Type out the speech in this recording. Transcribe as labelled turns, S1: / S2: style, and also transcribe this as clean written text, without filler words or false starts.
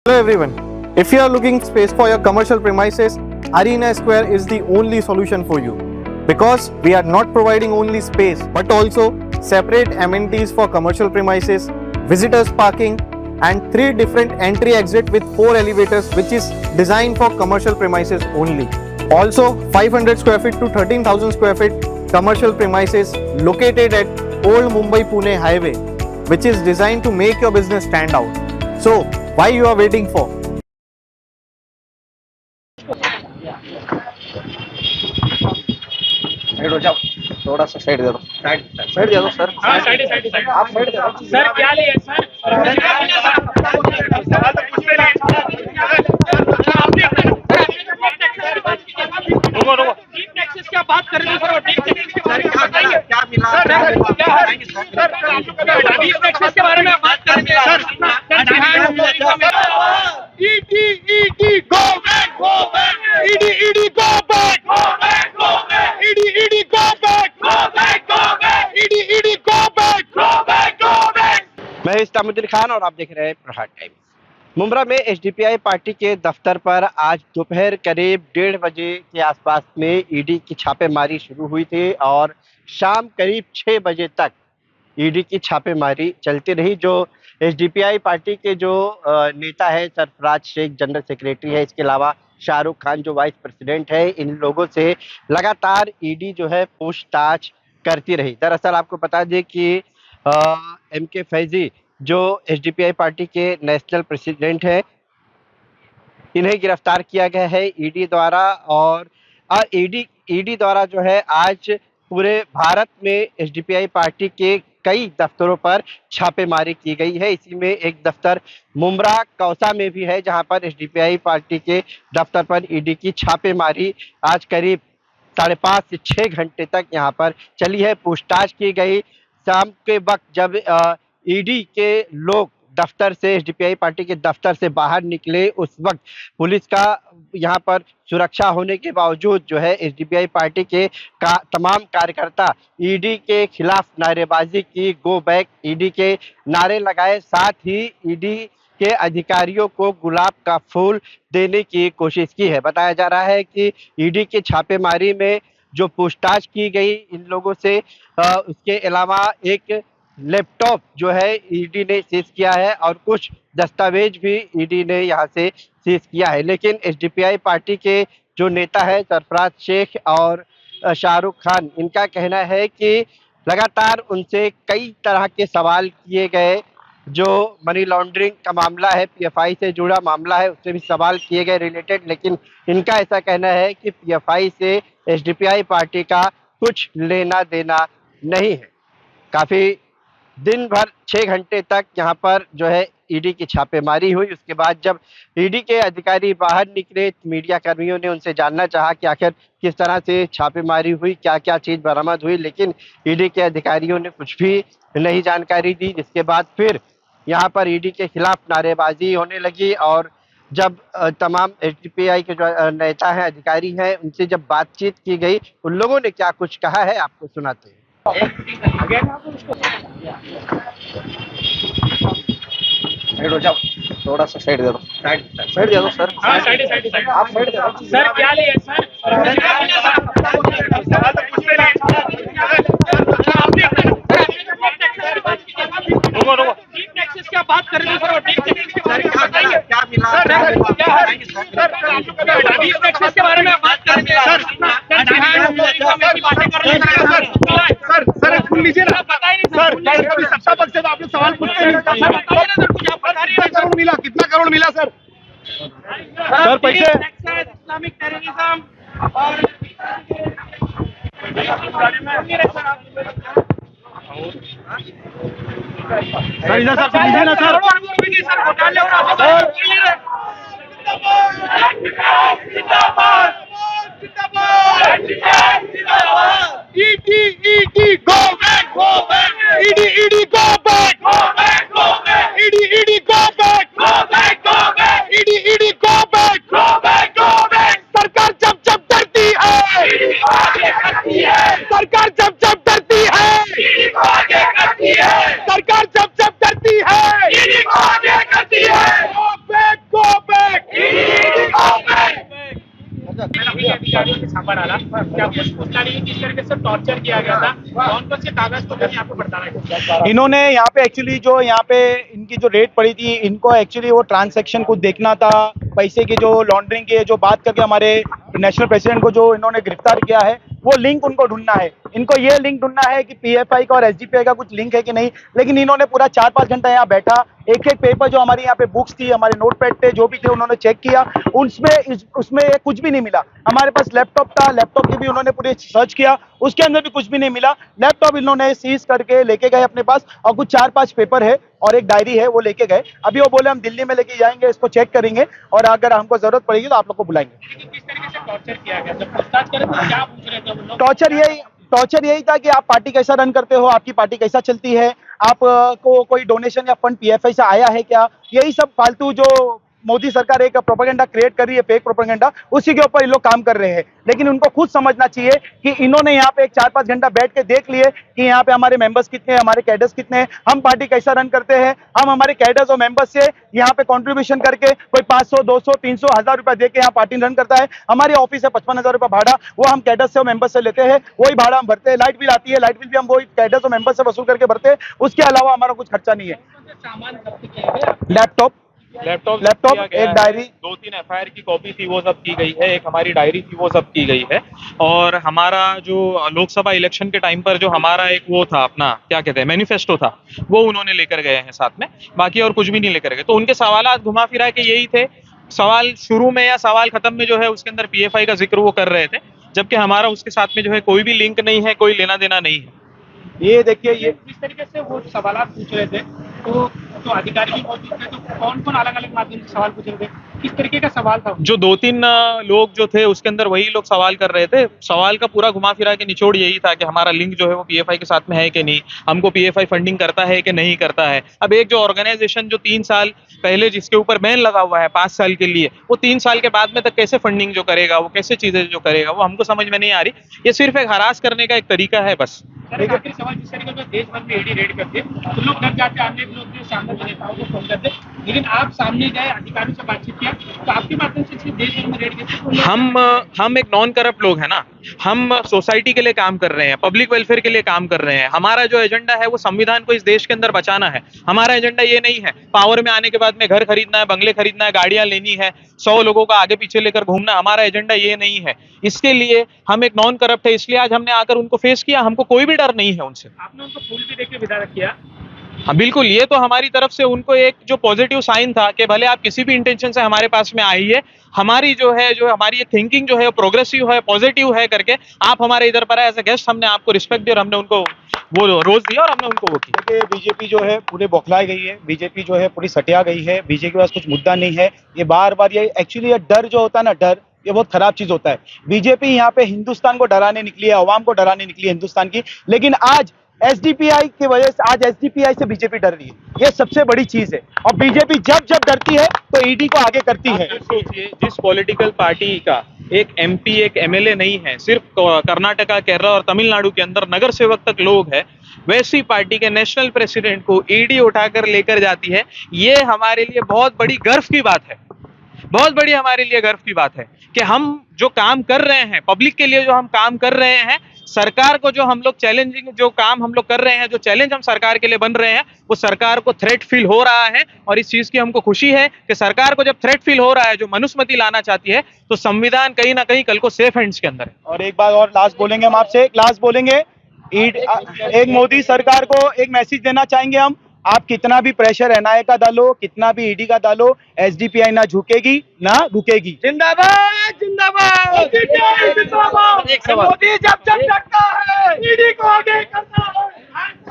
S1: Hello everyone. If you are looking space for your commercial premises, Arena Square is the only solution for you. Because we are not providing only space but also separate amenities for commercial premises, visitors parking and 3 different entry exit with 4 elevators which is designed for commercial premises only. Also 500 square feet to 13,000 square feet commercial premises located at Old Mumbai Pune Highway which is designed to make your business stand out. So why you are waiting for?
S2: Side हो जाओ, थोड़ा सा side दे दो, side दे दो sir.
S3: हाँ, side
S2: आप side दे दो
S3: sir. क्या लिया सर? सवाल तो पूछते नहीं। रुको डीप टैक्सेस क्या बात कर रहे हैं सर? डीप टैक्सेस के बारे में बताइए।
S2: क्या मिला
S3: सर डीप टैक्सेस के बारे में बात करेंगे sir. ED go back, go back. ED go back, go back, go back. ED go back, go back, go back. ED go back, go back, go back.
S2: मैं इस्तामुद्दीन खान और आप देख रहे हैं प्रहार टाइम्स। मुंब्रा में एसडीपीआई पार्टी के दफ्तर पर आज दोपहर करीब 1:30 बजे के आसपास में ईडी की छापेमारी शुरू हुई थी और शाम करीब 6 बजे तक ईडी की छापेमारी चलती रही। जो एसडीपीआई पार्टी के जो नेता है सरफराज शेख जनरल सेक्रेटरी है, इसके अलावा शाहरुख खान जो वाइस प्रेसिडेंट है, इन लोगों से लगातार ईडी जो है पूछताछ करती रही। दरअसल आपको बता दें कि एमके फैजी जो एसडीपीआई पार्टी के नेशनल प्रेसिडेंट हैं, इन्हें गिरफ्तार किया गया है ईडी द्वारा। और ईडी द्वारा जो है आज पूरे भारत में एसडीपीआई पार्टी के कई दफ्तरों पर छापेमारी की गई है। इसी में एक दफ्तर मुंब्रा कौसा में भी है, जहां पर एसडीपीआई पार्टी के दफ्तर पर ईडी की छापेमारी आज करीब 5.5 से 6 घंटे तक यहां पर चली है, पूछताछ की गई। शाम के वक्त जब ईडी के लोग दफ्तर से, एसडीपीआई पार्टी के दफ्तर से बाहर निकले, उस वक्त पुलिस का यहाँ पर सुरक्षा होने के बावजूद जो है एसडीपीआई पार्टी के तमाम कार्यकर्ता ईडी के खिलाफ नारेबाजी की, गो बैक ईडी के नारे लगाए। साथ ही ईडी के अधिकारियों को गुलाब का फूल देने की कोशिश की है। बताया जा रहा है कि ईडी के छापेमारी में जो पूछताछ की गई इन लोगों से, उसके अलावा एक लैपटॉप जो है ईडी ने सीज किया है और कुछ दस्तावेज भी ईडी ने यहां से सीज किया है। लेकिन एसडीपीआई पार्टी के जो नेता है सरफराज शेख और शाहरुख खान, इनका कहना है कि लगातार उनसे कई तरह के सवाल किए गए। जो मनी लॉन्ड्रिंग का मामला है, पीएफआई से जुड़ा मामला है, उससे भी सवाल किए गए रिलेटेड। लेकिन इनका ऐसा कहना है कि पीएफआई से एसडीपीआई पार्टी का कुछ लेना देना नहीं है। काफ़ी दिन भर 6 घंटे तक यहाँ पर जो है ईडी की छापेमारी हुई। उसके बाद जब ईडी के अधिकारी बाहर निकले, मीडिया कर्मियों ने उनसे जानना चाहा कि आखिर किस तरह से छापेमारी हुई, क्या क्या चीज़ बरामद हुई, लेकिन ईडी के अधिकारियों ने कुछ भी नहीं जानकारी दी। जिसके बाद फिर यहाँ पर ईडी के खिलाफ नारेबाजी होने लगी और जब तमाम एसडीपीआई के जो नेता हैं, अधिकारी हैं, उनसे जब बातचीत की गई, उन लोगों ने क्या कुछ कहा है आपको सुनाते हैं। साइड हो जाओ, थोड़ा सा साइड दे दो, साइड दे दो सर।
S3: हाँ, साइड
S2: आप साइड दे दो
S3: सर। क्या लिया सर? सवाल तो पूछते नहीं। रुको डीप टैक्सेस क्या बात कर रहे हैं सर? डीप टैक्सेस के बारे में बताइए।
S2: क्या मिला
S3: डीप टैक्सेस के बारे में बात करेंगे सर। सर सुन लीजिए ना, पता ही नहीं सर। सत्ता पक्ष से तो आपने सवाल पूछते नहीं। कुछ आप बता रही है। करोड़ मिला, कितना करोड़ मिला सर? सर पैसे इस्लामिक टेररिज्म और सर इधर सर लीजिए ना सर। सर घोटाले ED go back, go back. ED go back, go back, go back. ED go back, go back, go back. ED go back, go back, go back. सरकार जब डरती है, ED को आगे करती है। सरकार जब डरती है, ईडी को आगे करती है। सरकार जब डरती है, ईडी को आगे करती है। Go back, go
S4: ऊपर आला क्या कुछ पूछना नहीं किस तरीके से टॉर्चर किया गया था, कौन कौन से कागज को यहाँ पे बताना है।
S5: इन्होंने यहाँ पे एक्चुअली जो यहाँ पे इनकी जो रेट पड़ी थी, इनको एक्चुअली वो ट्रांजैक्शन कुछ देखना था, पैसे की जो लॉन्ड्रिंग की जो बात करके हमारे नेशनल प्रेसिडेंट को जो इन्होंने गिरफ्तार किया है, वो लिंक उनको ढूंढना है। इनको ये लिंक ढूंढना है कि पीएफआई का और एसडीपीआई का कुछ लिंक है कि नहीं, लेकिन इन्होंने पूरा 4-5 घंटा यहाँ बैठा, एक एक पेपर जो हमारे यहाँ पे बुक्स थी, हमारे नोटपैड थे, जो भी थे उन्होंने चेक किया, उसमें कुछ भी नहीं मिला। हमारे पास लैपटॉप था, लैपटॉप की भी उन्होंने पूरी सर्च किया, उसके अंदर भी कुछ भी नहीं मिला। लैपटॉप इन्होंने सीज करके लेके गए अपने पास, और कुछ 4-5 पेपर है और एक डायरी है, वो लेके गए। अभी वो बोले हम दिल्ली में लेके जाएंगे, इसको चेक करेंगे और अगर हमको जरूरत पड़ेगी तो आप लोग को बुलाएंगे।
S4: किस तरीके से टॉर्चर किया गया, जब पूछताछ करें तो क्या पूछ रहे थे वो लोग?
S5: टॉर्चर यही था कि आप पार्टी कैसा रन करते हो, आपकी पार्टी कैसा चलती है, आप को कोई डोनेशन या फंड पीएफआई से आया है क्या, यही सब फालतू जो मोदी सरकार एक प्रोपेगेंडा क्रिएट कर रही है, फेक प्रोपेगेंडा, उसी के ऊपर ये लोग काम कर रहे हैं। लेकिन उनको खुद समझना चाहिए कि इन्होंने यहाँ पे एक 4-5 घंटा बैठ के देख लिए कि यहाँ पे हमारे मेंबर्स कितने हैं, हमारे कैडर्स कितने हैं, हम पार्टी कैसा रन करते हैं। हम हमारे कैडर्स और मेंबर्स से यहाँ पे कंट्रीब्यूशन करके कोई 500, 200, 300, 1000 रुपया दे के यहाँ पार्टी रन करता है। हमारी ऑफिस है 55,000 रुपया भाड़ा, वो हम कैडर्स से और मेंबर्स से लेते हैं, वही भाड़ा हम भरते हैं। लाइट बिल आती है, लाइट बिल भी हम वही कैडर्स और मेंबर्स से वसूल करके भरते हैं, उसके अलावा हमारा कुछ खर्चा नहीं है।
S4: कौन से सामान जब्त किए गए?
S5: लैपटॉप, एक डायरी,
S6: 2-3 एफआईआर की कॉपी थी वो जब्त की गई है, एक हमारी डायरी थी वो जब्त की गई है, और हमारा जो लोकसभा इलेक्शन के टाइम पर जो हमारा एक वो था अपना क्या कहते हैं मैनिफेस्टो था, वो उन्होंने लेकर गए हैं साथ में, बाकी और कुछ भी नहीं लेकर गए। तो उनके सवालात घुमा फिरा के यही थे, सवाल शुरू में या सवाल खत्म में जो है उसके अंदर पीएफआई का जिक्र वो कर रहे थे, जबकि हमारा उसके साथ में जो है कोई भी लिंक नहीं है, कोई लेना देना नहीं है।
S5: ये देखिए, ये
S4: जिस तरीके से वो सवाल पूछ रहे थे तो अधिकारी भी मौजूद थे, तो कौन कौन अलग अलग माध्यम से सवाल पूछ रहे थे, किस तरीके का सवाल था?
S6: जो 2-3 लोग जो थे उसके अंदर वही लोग सवाल कर रहे थे। सवाल का पूरा घुमा फिरा के निचोड़ यही था कि हमारा लिंक जो है वो पीएफआई के साथ में है कि नहीं, हमको पीएफआई फंडिंग करता है कि नहीं करता है। अब एक जो ऑर्गेनाइजेशन जो 3 साल पहले जिसके ऊपर बैन लगा हुआ है 5 साल के लिए, वो 3 साल के बाद में तक कैसे फंडिंग जो करेगा, वो कैसे चीजें जो करेगा, वो हमको समझ में नहीं आ रही। ये सिर्फ एक हरास करने का एक तरीका है बस।
S4: सर, आखिरी सवाल, जिस तरीके से देश भर में ईडी रेड करते तो लोग डर जाते, आने लोग भी सामने नेताओं को फोन करते, लेकिन आप सामने गए, अधिकारियों से बातचीत किया, तो आपके माध्यम से देश भर में रेड करते।
S6: हम एक नॉन करप्ट लोग हैं ना, हम सोसाइटी के लिए काम कर रहे हैं, पब्लिक वेलफेयर के लिए काम कर रहे हैं। हमारा जो एजेंडा है वो संविधान को इस देश के अंदर बचाना है। हमारा एजेंडा ये नहीं है पावर में आने के बाद में घर खरीदना है, बंगले खरीदना है, गाड़ियां लेनी है, 100 लोगों का आगे पीछे लेकर घूमना। हमारा एजेंडा ये नहीं है। इसके लिए हम एक नॉन करप्ट है, इसलिए आज हमने आकर उनको फेस किया। हमको कोई भी डर नहीं है उनसे।
S4: आपने उनको फूल भी देके विदा किया?
S6: हाँ बिल्कुल, ये तो हमारी तरफ से उनको एक जो पॉजिटिव साइन था कि भले आप किसी भी इंटेंशन से हमारे पास में आइए, हमारी जो हमारी थिंकिंग जो है प्रोग्रेसिव है, पॉजिटिव है करके आप हमारे इधर पर आए एज ए गेस्ट, हमने आपको रिस्पेक्ट दी और हमने उनको वो रोज दिया और हमने उनको वो किया।
S5: देखिए, बीजेपी जो है पूरे बौखलाई गई है, बीजेपी जो है पूरी सटिया गई है, बीजेपी के पास कुछ मुद्दा नहीं है। ये बार बार ये एक्चुअली ये डर जो होता है ना, डर ये बहुत खराब चीज होता है। बीजेपी यहाँ पे हिंदुस्तान को डराने निकली है, अवाम को डराने निकली है हिंदुस्तान की, लेकिन आज एसडीपीआई की वजह से, आज एसडीपीआई से बीजेपी डर रही है। ये सबसे बड़ी चीज है। और बीजेपी जब जब डरती है तो ईडी को आगे करती है।
S6: सोचिए, जिस पॉलिटिकल पार्टी का एक एमपी एक एमएलए नहीं है, सिर्फ कर्नाटका, केरल और तमिलनाडु के अंदर नगर सेवक तक लोग हैं, वैसी पार्टी के नेशनल प्रेसिडेंट को ईडी उठाकर लेकर जाती है। ये हमारे लिए बहुत बड़ी गर्व की बात है, बहुत बड़ी हमारे लिए गर्व की बात है कि हम जो काम कर रहे हैं, पब्लिक के लिए जो हम काम कर रहे हैं, सरकार को जो हम लोग चैलेंजिंग जो काम हम लोग कर रहे हैं, जो चैलेंज हम सरकार के लिए बन रहे हैं, वो सरकार को थ्रेट फील हो रहा है। और इस चीज की हमको खुशी है कि सरकार को जब थ्रेट फील हो रहा है, जो मनुस्मृति लाना चाहती है, तो संविधान कहीं ना कहीं कल को सेफ हैंड्स के अंदर है।
S5: और एक बात और लास्ट बोलेंगे हम आपसे, एक लास्ट बोलेंगे, एक मोदी सरकार को एक मैसेज देना चाहेंगे हम। आप कितना भी प्रेशर एनआईए का डालो, कितना भी ईडी का डालो, एसडीपीआई ना झुकेगी ना रुकेगी।
S3: जिंदाबाद जिंदाबाद जिंदाबाद।
S2: एक सवाल।
S3: मोदी जब जब डरता है ईडी को आगे करना है।